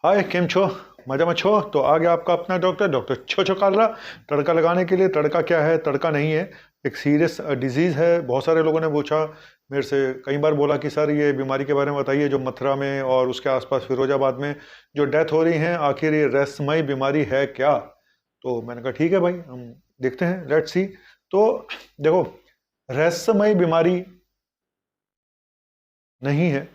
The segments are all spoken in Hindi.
हाय, केम छो? मजा में छो? तो आ गया आपका अपना डॉक्टर डॉक्टर छो छो कालरा। तड़का लगाने के लिए। तड़का क्या है? तड़का नहीं है, एक सीरियस डिजीज़ है। बहुत सारे लोगों ने पूछा मेरे से, कई बार बोला कि सर ये बीमारी के बारे में बताइए जो मथुरा में और उसके आसपास फिरोजाबाद में जो डेथ हो रही हैं, आखिर ये रहस्यमयी बीमारी है क्या? तो मैंने कहा ठीक है भाई, हम देखते हैं, लेट्स सी। तो देखो, रहस्यमयी बीमारी नहीं है।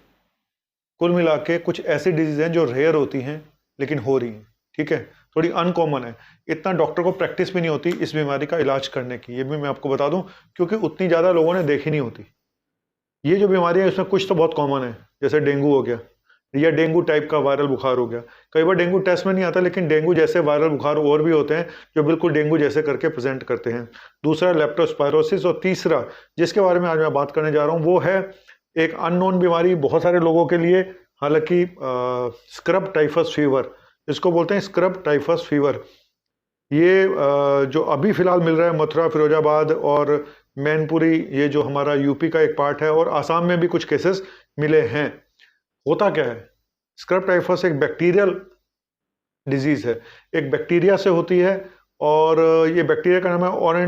कुल मिला के कुछ ऐसी डिजीज हैं जो रेयर होती हैं लेकिन हो रही हैं, ठीक है, थोड़ी अनकॉमन है। इतना डॉक्टर को प्रैक्टिस भी नहीं होती इस बीमारी का इलाज करने की, ये भी मैं आपको बता दूं, क्योंकि उतनी ज़्यादा लोगों ने देखी नहीं होती। ये जो बीमारी है उसमें कुछ तो बहुत कॉमन है, जैसे डेंगू हो गया या डेंगू टाइप का वायरल बुखार हो गया। कई बार डेंगू टेस्ट में नहीं आता, लेकिन डेंगू जैसे वायरल बुखार और भी होते हैं जो बिल्कुल डेंगू जैसे करके प्रेजेंट करते हैं। दूसरा लेप्टोस्पायरोसिस, और तीसरा जिसके बारे में आज मैं बात करने जा रहा हूँ वो है एक अननोन बीमारी बहुत सारे लोगों के लिए, हालांकि स्क्रब टाइफस फीवर, इसको बोलते हैं स्क्रब टाइफस फीवर। ये जो अभी फिलहाल मिल रहा है मथुरा, फिरोजाबाद और मैनपुरी, ये जो हमारा यूपी का एक पार्ट है, और आसाम में भी कुछ केसेस मिले हैं। होता क्या है? स्क्रब टाइफस एक बैक्टीरियल डिजीज है, एक बैक्टीरिया से होती है, और ये बैक्टीरिया का नाम है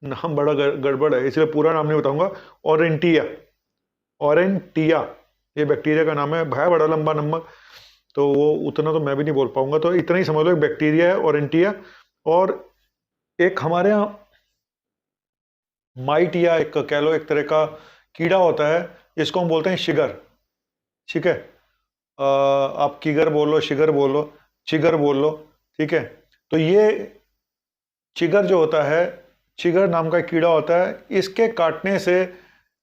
नाम बड़ा गड़बड़ है इसलिए पूरा नाम नहीं बताऊंगा। ऑरेंटिया, ऑरेंटिया ये बैक्टीरिया का नाम है, भाई बड़ा लंबा नंबर, तो वो उतना तो मैं भी नहीं बोल पाऊंगा, तो इतना ही समझ लो, एक बैक्टीरिया है ऑरेंटिया। और एक हमारे यहाँ माइट या एक कह लो एक तरह का कीड़ा होता है, इसको हम बोलते हैं शिगर, ठीक है। आप कीगर बोल लो, शिगर बोल लो, चिगर बोल लो, ठीक है। तो ये चिगर जो होता है, चिगर नाम का कीड़ा होता है, इसके काटने से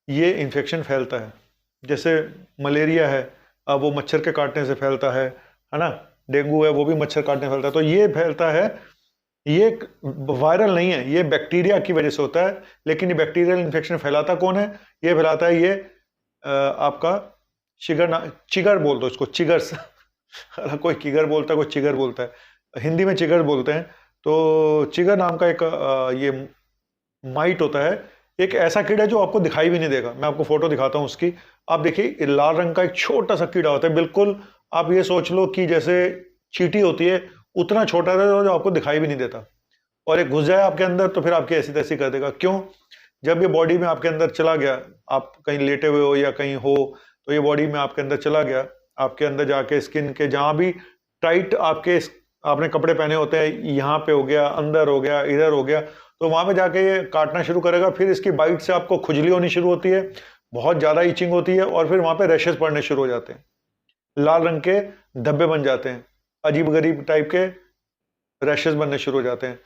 ये इन्फेक्शन फैलता है। जैसे मलेरिया है, अब वो मच्छर के काटने से फैलता है ना। डेंगू है, वो भी मच्छर काटने फैलता है। तो ये फैलता है, ये वायरल नहीं है, ये बैक्टीरिया की वजह से होता है। लेकिन ये बैक्टीरियल इन्फेक्शन फैलाता कौन है? ये फैलाता है ये आपका चिगर बोल दो इसको, चिगर्स कोई कीगर बोलता है, कोई चिगर बोलता है, हिंदी में चिगर बोलते हैं। तो चिगर नाम का एक ये माइट होता है, एक ऐसा कीड़ा जो आपको दिखाई भी नहीं देगा। मैं आपको फोटो दिखाता हूँ उसकी, आप देखिए, लाल रंग का एक छोटा सा कीड़ा होता है, बिल्कुल आप ये सोच लो कि जैसे चींटी होती है उतना छोटा था, जो आपको दिखाई भी नहीं देता। और एक घुस जाए आपके अंदर तो फिर आपकी ऐसी तैसी कर देगा। क्यों? जब ये बॉडी में आपके अंदर चला गया, आप कहीं लेटे हुए हो या कहीं हो, तो ये बॉडी में आपके अंदर चला गया, आपके अंदर जाके स्किन के जहां भी टाइट आपके आपने कपड़े पहने होते हैं, यहाँ पे हो गया, अंदर हो गया, इधर हो गया, तो वहां पे जाके ये काटना शुरू करेगा। फिर इसकी बाइट से आपको खुजली होनी शुरू होती है, बहुत ज्यादा इचिंग होती है, और फिर वहां पे रैशेस पड़ने शुरू हो जाते हैं, लाल रंग के धब्बे बन जाते हैं, अजीब गरीब टाइप के रैशेस बनने शुरू हो जाते हैं।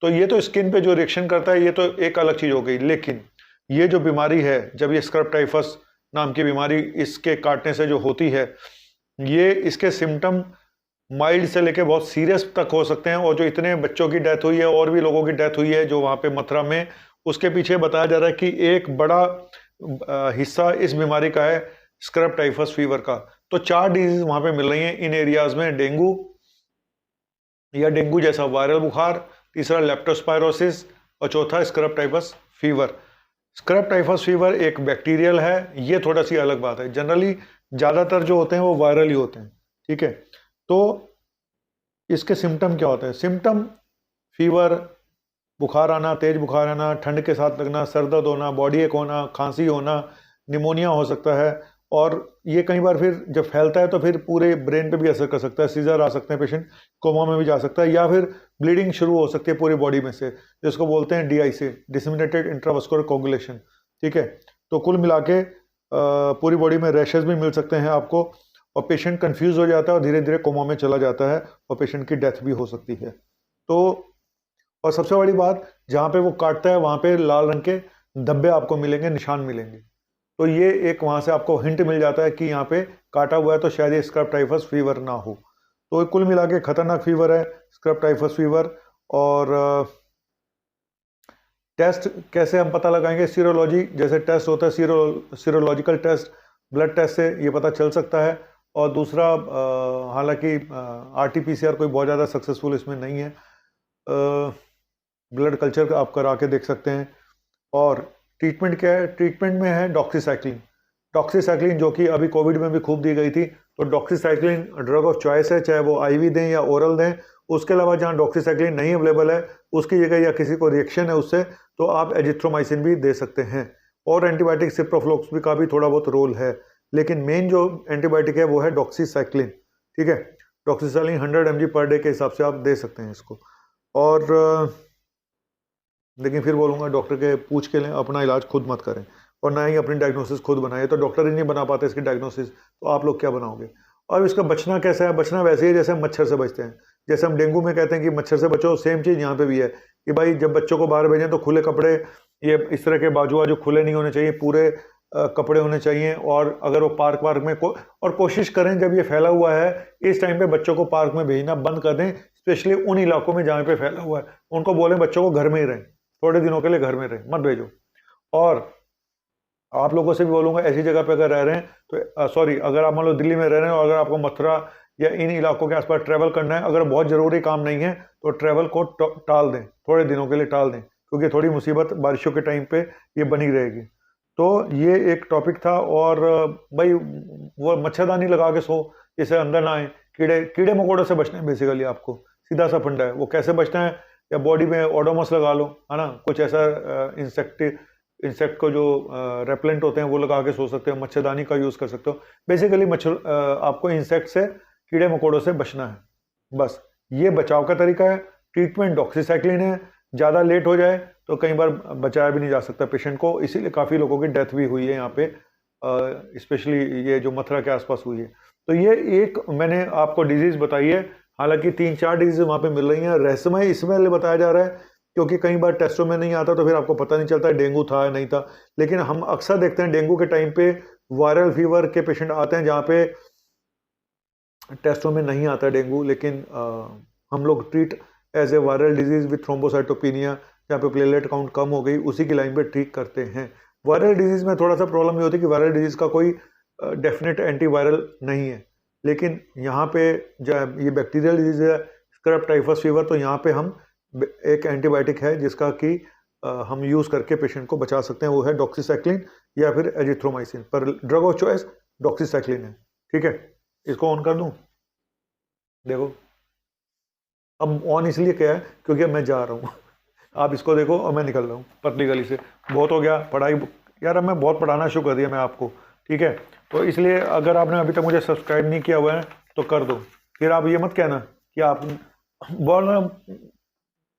तो ये तो स्किन पे जो रिएक्शन करता है, ये तो एक अलग चीज हो गई। लेकिन ये जो बीमारी है, जब ये स्क्रब टाइफस नाम की बीमारी इसके काटने से जो होती है, ये इसके सिम्टम माइल्ड से लेके बहुत सीरियस तक हो सकते हैं। और जो इतने बच्चों की डेथ हुई है और भी लोगों की डेथ हुई है जो वहां पे मथुरा में, उसके पीछे बताया जा रहा है कि एक बड़ा हिस्सा इस बीमारी का है स्क्रब टाइफस फीवर का। तो 4 डिजीज वहां पे मिल रही हैं इन एरियाज में, डेंगू या डेंगू जैसा वायरल बुखार, तीसरा लेप्टोस्पायरोसिस, और चौथा scrub typhus fever. Scrub typhus fever एक बैक्टीरियल है, ये थोड़ा सी अलग बात है। जनरली ज्यादातर जो होते हैं वो वायरल ही होते हैं, ठीक है। तो इसके सिम्टम क्या होते हैं? सिम्टम फीवर, बुखार आना, तेज बुखार आना, ठंड के साथ लगना, सर दर्द होना, बॉडी एक होना, खांसी होना, निमोनिया हो सकता है। और ये कई बार फिर जब फैलता है तो फिर पूरे ब्रेन पे भी असर कर सकता है, सीजर आ सकते हैं, पेशेंट कोमा में भी जा सकता है, या फिर ब्लीडिंग शुरू हो सकती है पूरी बॉडी में से, जिसको बोलते हैं DIC, डिसमिनेटेड इंट्रावास्कुलर कोगुलेशन, ठीक है। तो कुल मिला के पूरी बॉडी में रैशेस भी मिल सकते हैं आपको, और पेशेंट कंफ्यूज हो जाता है और धीरे धीरे कोमा में चला जाता है, और पेशेंट की डेथ भी हो सकती है। तो और सबसे बड़ी बात, जहाँ पे वो काटता है वहाँ पे लाल रंग के धब्बे आपको मिलेंगे, निशान मिलेंगे। तो ये एक वहाँ से आपको हिंट मिल जाता है कि यहाँ पे काटा हुआ है, तो शायद ये स्क्रब टाइफस फीवर ना हो। तो कुल मिला के खतरनाक फीवर है स्क्रब टाइफस फीवर। और टेस्ट कैसे हम पता लगाएंगे? सीरोलॉजी जैसे टेस्ट होता है, सीरोलॉजिकल टेस्ट, ब्लड टेस्ट से ये पता चल सकता है। और दूसरा हालांकि RT-PCR कोई बहुत ज़्यादा सक्सेसफुल इसमें नहीं है, ब्लड कल्चर आप करा के देख सकते हैं। और ट्रीटमेंट क्या है? ट्रीटमेंट में है डॉक्सीसाइक्लिन। डॉक्सीसाइक्लिन जो कि अभी कोविड में भी खूब दी गई थी, तो डॉक्सीसाइक्लिन ड्रग ऑफ चॉइस है, चाहे वो IV दें या ओरल दें। उसके अलावा जहाँ डॉक्सीसाइक्लिन नहीं अवेलेबल है उसकी जगह या किसी को रिएक्शन है उससे, तो आप एजिथ्रोमाइसिन भी दे सकते हैं। और एंटीबायोटिक सिप्रोफ्लॉक्स का भी थोड़ा बहुत रोल है, लेकिन मेन जो एंटीबायोटिक है वो है डॉक्सीसाइक्लिन। ठीक है, डॉक्सीसाइक्लिन 100 mg पर डे के हिसाब से आप दे सकते हैं इसको। और लेकिन फिर बोलूँगा डॉक्टर के पूछ के लें, अपना इलाज खुद मत करें और ना ही अपनी डायग्नोसिस खुद बनाइए। तो डॉक्टर ही नहीं बना पाते इसकी डायग्नोसिस, तो आप लोग क्या बनाओगे? और इसका बचना कैसा है? बचना वैसे ही जैसे हम मच्छर से बचते हैं। जैसे हम डेंगू में कहते हैं कि मच्छर से बचो, सेम चीज़ यहाँ पे भी है कि भाई जब बच्चों को बाहर भेजें तो खुले कपड़े, ये इस तरह के बाजू खुले नहीं होने चाहिए, पूरे कपड़े होने चाहिए। और अगर वो पार्क में और कोशिश करें जब ये फैला हुआ है इस टाइम पे बच्चों को पार्क में भेजना बंद कर दें, स्पेशली उन इलाकों में जहाँ पे फैला हुआ है। उनको बोलें बच्चों को घर में ही रहें, थोड़े दिनों के लिए घर में रहें, मत भेजो। और आप लोगों से भी बोलूँगा ऐसी जगह पे अगर रह रहे हैं तो सॉरी, अगर आप मान लो दिल्ली में रह रहे हैं और अगर आपको मथुरा या इन इलाकों के आसपास ट्रैवल करना है, अगर बहुत ज़रूरी काम नहीं है तो ट्रैवल को टाल दें, थोड़े दिनों के लिए टाल दें, क्योंकि थोड़ी मुसीबत बारिशों के टाइम पे ये बनी रहेगी। तो ये एक टॉपिक था। और भाई वो मच्छरदानी लगा के सो, जिससे अंदर ना आए कीड़े मकोड़ों से बचना है बेसिकली। आपको सीधा सा फंडा है, वो कैसे बचना है? या बॉडी में ओडोमस लगा लो, है ना, कुछ ऐसा इंसेक्ट को जो रेपलेंट होते हैं वो लगा के सो सकते हो, मच्छरदानी का यूज़ कर सकते हो। बेसिकली आपको इंसेक्ट से, कीड़े मकोड़ों से बचना है, बस ये बचाव का तरीका है। ट्रीटमेंट डॉक्सीसाइक्लिन है, ज़्यादा लेट हो जाए तो कई बार बचाया भी नहीं जा सकता पेशेंट को, इसीलिए काफ़ी लोगों की डेथ भी हुई है यहाँ पे, स्पेशली ये जो मथुरा के आसपास हुई है। तो ये एक मैंने आपको डिजीज़ बताई है, हालांकि 3-4 डिजीज़ वहाँ पे मिल रही हैं। रहस्यमय इसमें बताया जा रहा है क्योंकि कई बार टेस्टों में नहीं आता तो फिर आपको पता नहीं चलता डेंगू था या नहीं था। लेकिन हम अक्सर देखते हैं डेंगू के टाइम पे वायरल फीवर के पेशेंट आते हैं जहाँ पे टेस्टों में नहीं आता डेंगू, लेकिन हम लोग treat as a viral disease with thrombocytopenia, जहाँ पे प्लेटलेट काउंट कम हो गई, उसी की लाइन पे ट्रीट करते हैं। वायरल डिजीज में थोड़ा सा प्रॉब्लम ये होती है कि वायरल डिजीज का कोई डेफिनेट एंटीवायरल नहीं है, लेकिन यहाँ पे जब ये बैक्टीरियल डिजीज है, स्क्रब टाइफस फीवर, तो यहाँ पे हम एक एंटीबायोटिक है जिसका कि हम यूज़ करके पेशेंट को बचा सकते हैं, वो है डॉक्सीसाइक्लिन या फिर एजिथ्रोमाइसिन। पर ड्रग ऑफ चॉइस डॉक्सीसाइक्लिन है। ठीक है, इसको ऑन कर दूं, देखो अब ऑन इसलिए क्या है क्योंकि अब मैं जा रहा हूँ आप इसको देखो और मैं निकल रहा हूँ पतली गली से। बहुत हो गया पढ़ाई यार, अब मैं बहुत पढ़ाना शुरू कर दिया मैं आपको। ठीक है, तो इसलिए अगर आपने अभी तक मुझे सब्सक्राइब नहीं किया हुआ है तो कर दो। फिर आप ये मत कहना कि आप बोलना,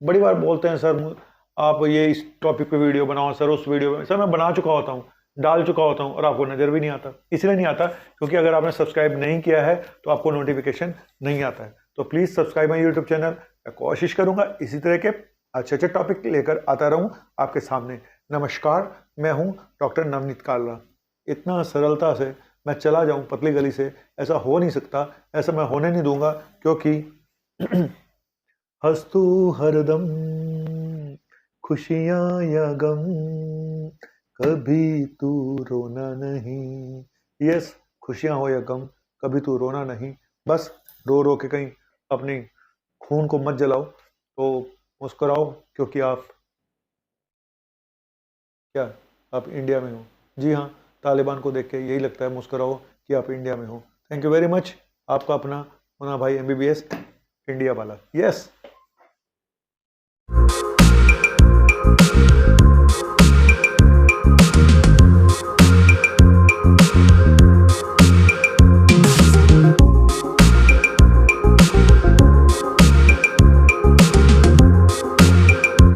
बड़ी बार बोलते हैं सर आप ये इस टॉपिक पे वीडियो बनाओ, सर उस वीडियो में, सर मैं बना चुका होता हूँ, डाल चुका होता हूँ और आपको नज़र भी नहीं आता। इसलिए नहीं आता क्योंकि अगर आपने सब्सक्राइब नहीं किया है तो आपको नोटिफिकेशन नहीं आता है। तो please subscribe my YouTube channel. मैं कोशिश करूँगा इसी तरह के अच्छे अच्छे टॉपिक लेकर आता रहूँ आपके सामने। नमस्कार, मैं हूँ डॉक्टर नवनीत कालरा। इतना सरलता से मैं चला जाऊँ पतली गली से, ऐसा हो नहीं सकता, ऐसा मैं होने नहीं दूंगा, क्योंकि हंस तू हरदम, खुशियाँ या गम, कभी तू रोना नहीं। यस, खुशियाँ हो या गम, कभी तू रोना नहीं। बस रो रो के कहीं अपनी खून को मत जलाओ, तो मुस्कुराओ, क्योंकि आप आप इंडिया में हो। जी हाँ, तालिबान को देख के यही लगता है, मुस्कुराओ कि आप इंडिया में हो। Thank you very much. आपका अपना मुन्ना भाई MBBS इंडिया वाला। यस।